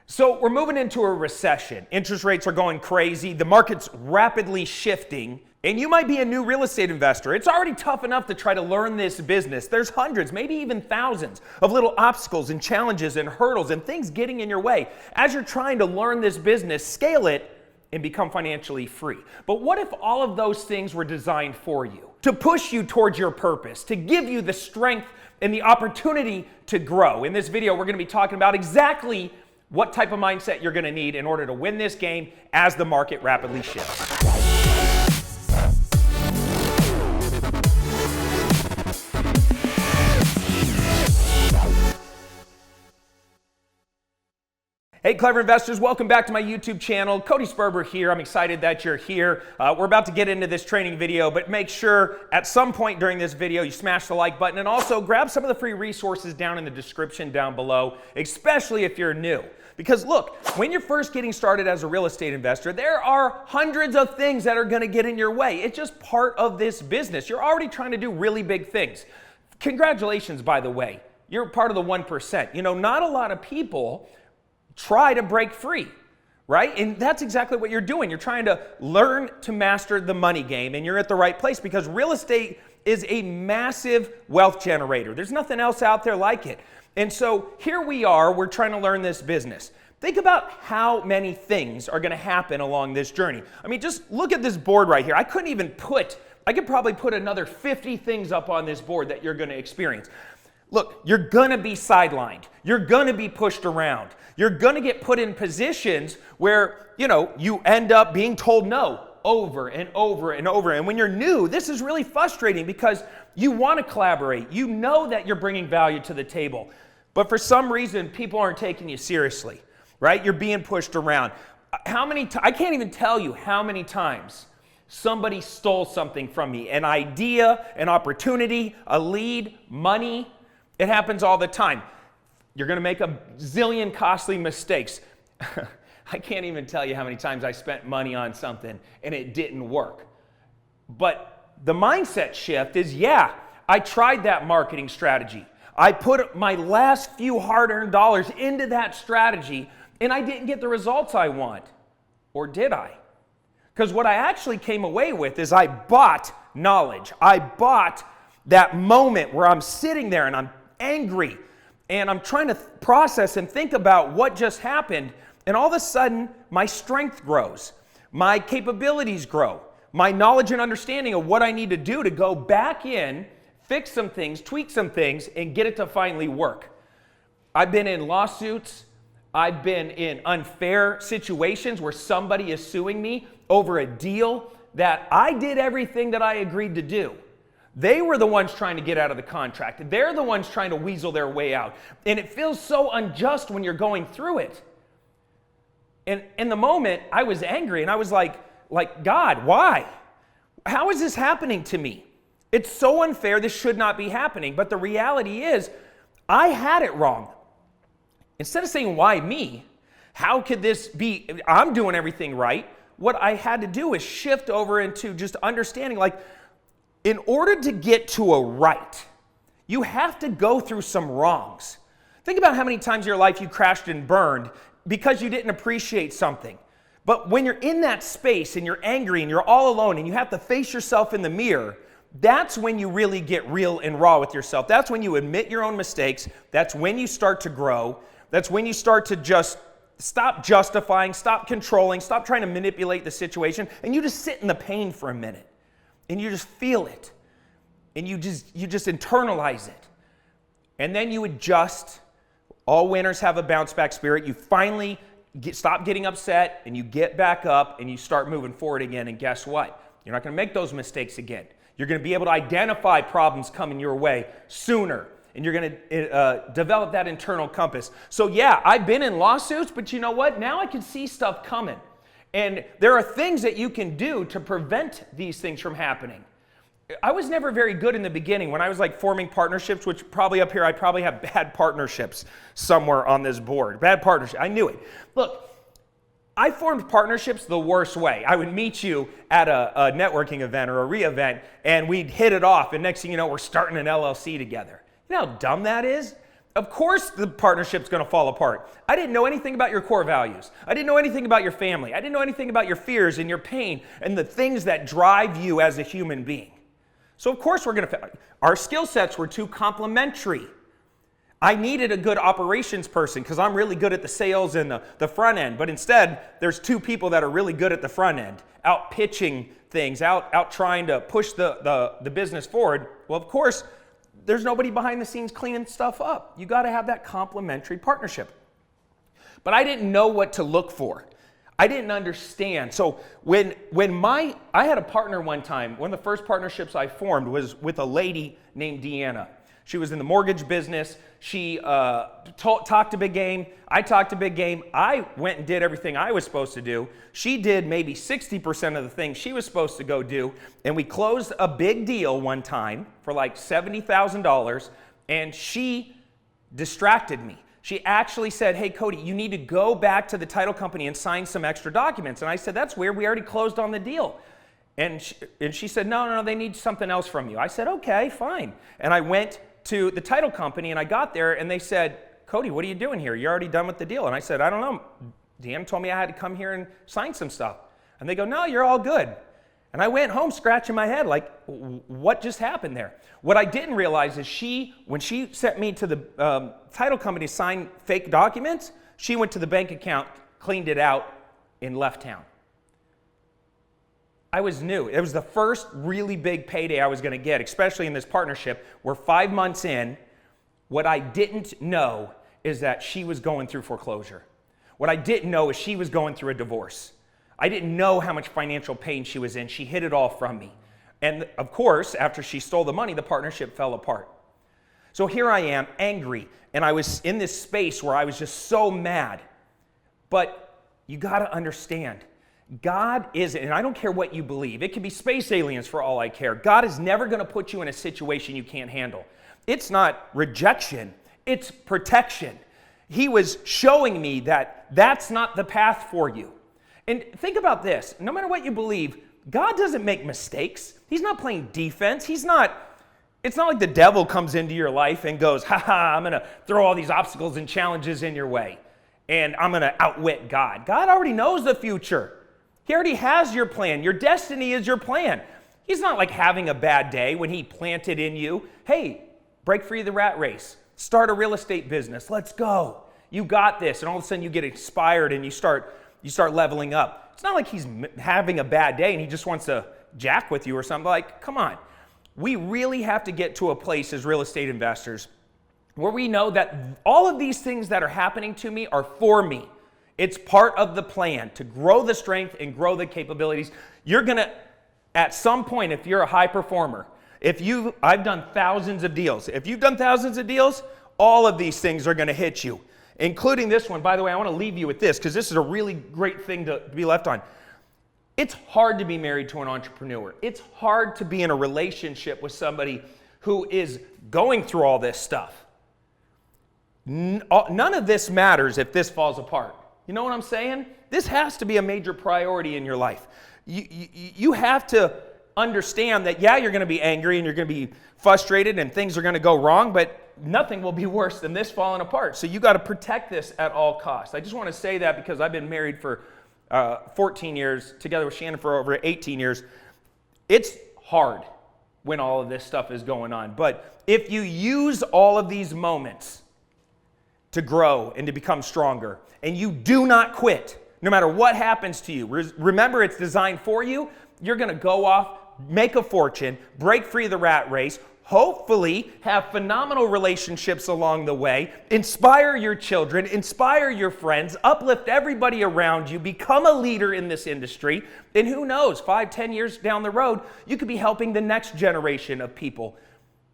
So we're moving into a recession. Interest rates are going crazy. The market's rapidly shifting. And you might be a new real estate investor. It's already tough enough to try to learn this business. There's hundreds, maybe even thousands of little obstacles and challenges and hurdles and things getting in your way as you're trying to learn this business, scale it, and become financially free. But what if all of those things were designed for you? To push you towards your purpose, to give you the strength and the opportunity to grow. In this video, we're going to be talking about exactly what type of mindset you're going to need in order to win this game as the market rapidly shifts. Hey, clever investors, welcome back to my YouTube channel. Cody here. I'm excited that you're here. We're about to get into this training video, but make sure at some point during this video you smash the like button and also grab some of the free resources down in the description down below, especially if you're new. Because look, when you're first getting started as a real estate investor, there are hundreds of things that are going to get in your way. It's just part of this business. You're already trying to do really big things. Congratulations, by the way. You're part of the 1%. You know, not a lot of people try to break free, right? And that's exactly what you're doing. You're trying to learn to master the money game, and you're at the right place because real estate is a massive wealth generator. There's nothing else out there like it. And so here we are, we're trying to learn this business. Think about how many things are going to happen along this journey. I mean, just look at this board right here. I could probably put another 50 things up on this board that you're going to experience. Look, you're going to be sidelined. You're going to be pushed around. You're going to get put in positions where, you end up being told no over and over and over. And when you're new, this is really frustrating because you want to collaborate. You know that you're bringing value to the table. But for some reason, people aren't taking you seriously, right? You're being pushed around. I can't even tell you how many times somebody stole something from me. An idea, an opportunity, a lead, money. It happens all the time. You're going to make a zillion costly mistakes. I can't even tell you how many times I spent money on something and it didn't work. But the mindset shift is, I tried that marketing strategy. I put my last few hard-earned dollars into that strategy and I didn't get the results I want. Or did I? Because what I actually came away with is I bought knowledge. I bought that moment where I'm sitting there and I'm angry and I'm trying to process and think about what just happened, and all of a sudden my strength grows, my capabilities grow, my knowledge and understanding of what I need to do to go back in, fix some things, tweak some things, and get it to finally work. I've been in lawsuits, I've been in unfair situations where somebody is suing me over a deal that I did everything that I agreed to do. They were the ones trying to get out of the contract. They're the ones trying to weasel their way out. And it feels so unjust when you're going through it. And in the moment, I was angry and I was like, God, why? How is this happening to me? It's so unfair. This should not be happening. But the reality is, I had it wrong. Instead of saying, why me? How could this be? I'm doing everything right. What I had to do is shift over into just understanding, in order to get to a right, you have to go through some wrongs. Think about how many times in your life you crashed and burned because you didn't appreciate something. But when you're in that space and you're angry and you're all alone and you have to face yourself in the mirror, that's when you really get real and raw with yourself. That's when you admit your own mistakes. That's when you start to grow. That's when you start to just stop justifying, stop controlling, stop trying to manipulate the situation, and you just sit in the pain for a minute. And you just feel it. And you just internalize it. And then you adjust. All winners have a bounce back spirit. You finally stop getting upset and you get back up and you start moving forward again. And guess what? You're not going to make those mistakes again. You're going to be able to identify problems coming your way sooner. And you're going to develop that internal compass. So I've been in lawsuits, but you know what? Now I can see stuff coming. And there are things that you can do to prevent these things from happening. I was never very good in the beginning when I was forming partnerships, which probably up here, I probably have bad partnerships somewhere on this board. Bad partnership. I knew it. Look, I formed partnerships the worst way. I would meet you at a networking event or a re-event, and we'd hit it off, and next thing you know, we're starting an LLC together. You know how dumb that is? Of course the partnership's going to fall apart. I didn't know anything about your core values. I didn't know anything about your family. I didn't know anything about your fears and your pain and the things that drive you as a human being. So of course our skill sets were too complementary. I needed a good operations person because I'm really good at the sales and the front end. But instead, there's two people that are really good at the front end, out pitching things, out trying to push the business forward. Well, of course, there's nobody behind the scenes cleaning stuff up. You got to have that complementary partnership. But I didn't know what to look for. I didn't understand. So I had a partner one time, one of the first partnerships I formed was with a lady named Deanna. She was in the mortgage business. She talked a big game. I talked a big game. I went and did everything I was supposed to do. She did maybe 60% of the things she was supposed to go do. And we closed a big deal one time for like $70,000. And she distracted me. She actually said, hey, Cody, you need to go back to the title company and sign some extra documents. And I said, that's weird. We already closed on the deal. And she said, no, they need something else from you. I said, okay, fine. And I went to the title company and I got there and they said, Cody, what are you doing here? You're already done with the deal. And I said, I don't know. Deanna told me I had to come here and sign some stuff. And they go, no, you're all good. And I went home scratching my head like, what just happened there? What I didn't realize is when she sent me to the title company to sign fake documents, she went to the bank account, cleaned it out, and left town. I was new. It was the first really big payday I was going to get, especially in this partnership. We're 5 months in. What I didn't know is that she was going through foreclosure. What I didn't know is she was going through a divorce. I didn't know how much financial pain she was in. She hid it all from me. And of course, after she stole the money, the partnership fell apart. So here I am, angry, and I was in this space where I was just so mad. But you got to understand, God is, and I don't care what you believe, it could be space aliens for all I care. God is never going to put you in a situation you can't handle. It's not rejection, it's protection. He was showing me that that's not the path for you. And think about this, no matter what you believe, God doesn't make mistakes. He's not playing defense. It's not like the devil comes into your life and goes, I'm going to throw all these obstacles and challenges in your way, and I'm going to outwit God. God already knows the future. He already has your plan. Your destiny is your plan. He's not like having a bad day when he planted in you, hey, break free of the rat race. Start a real estate business. Let's go. You got this. And all of a sudden you get inspired and you start leveling up. It's not like he's having a bad day and he just wants to jack with you or something. Like, come on. We really have to get to a place as real estate investors where we know that all of these things that are happening to me are for me. It's part of the plan to grow the strength and grow the capabilities. You're going to, at some point, if you're a high performer, I've done thousands of deals. If you've done thousands of deals, all of these things are going to hit you, including this one. By the way, I want to leave you with this because this is a really great thing to be left on. It's hard to be married to an entrepreneur. It's hard to be in a relationship with somebody who is going through all this stuff. None of this matters if this falls apart. You know what I'm saying? This has to be a major priority in your life. You have to understand that, yeah, you're going to be angry and you're going to be frustrated and things are going to go wrong, but nothing will be worse than this falling apart. So you got to protect this at all costs. I just want to say that because I've been married for 14 years, together with Shannon for over 18 years. It's hard when all of this stuff is going on. But if you use all of these moments to grow and to become stronger, and you do not quit, no matter what happens to you. Remember, it's designed for you. You're going to go off, make a fortune, break free of the rat race, hopefully have phenomenal relationships along the way, inspire your children, inspire your friends, uplift everybody around you, become a leader in this industry, and who knows, 5-10 years down the road, you could be helping the next generation of people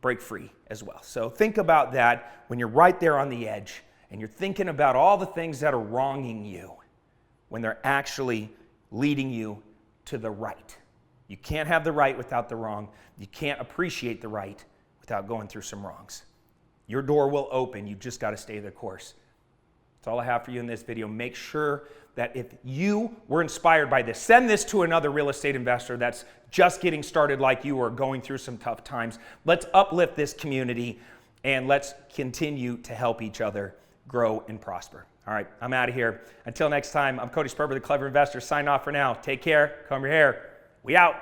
break free as well. So think about that when you're right there on the edge and you're thinking about all the things that are wronging you when they're actually leading you to the right. You can't have the right without the wrong. You can't appreciate the right without going through some wrongs. Your door will open. You've just got to stay the course. That's all I have for you in this video. Make sure that if you were inspired by this, send this to another real estate investor that's just getting started like you or going through some tough times. Let's uplift this community and let's continue to help each other grow and prosper. All right, I'm out of here. Until next time, I'm Cody Sperber, the Clever Investor, signing off for now. Take care, comb your hair. We out.